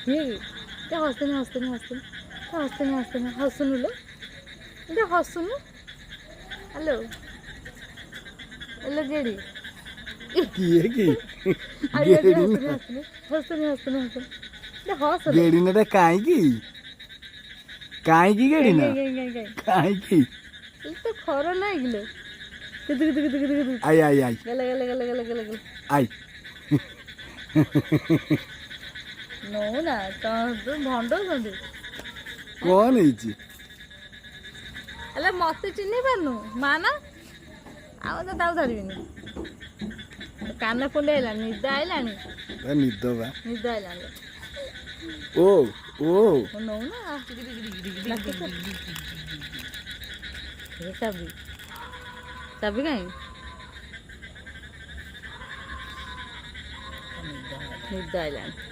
ହସୁନି ହସୁନି ହସୁନି ହସୁନି ହସୁନି ହସୁନୁ ଲୋ ଏଇଟା ହସୁନୁ hello yellow ଗେଡ଼ି କିଏ କି ଆଜି ଆଜି ଗେଡି ହସୁନି ନା ହସୁନି ହସୁନି ହସୁନି ହସୁନି ଏଇଟା ହସ ଗେଡି ନାଟା କାହିଁକି କାହିଁକି ଗେଡି ନା କାହିଁକି ଏ ତ ଖର ନାହିଁ କିଲୋ କିଦୁ କିଦୁ କିଦୁ କିଦୁ କିଦୁ ଆଇ ଆଇ ଆଇ ଗଲେ ଗଲେ ଗଲେ ଗଲେ ଗଲେ ଗଲେ ଆଇ ନଉନା ତୁ ଭଣ୍ଡଉଛନ୍ତି କଣ ହେଇଛି ହେଲେ ମତେ ଚିହ୍ନି ପାରୁନୁ ମା ନା ଆଉ ତ ତାକୁ ଧରିବିନି କାନ କୁଣ୍ଡେଇ ହେଲାଣି ନିଦ ଆଇଲାଣି ନିଦ ବା ନିଦ ଆଇଲାଣି ଓ ଓ ନଉନା ଚାବି ଚାବି କାହିଁ ନିଦ ଆଇଲାଣି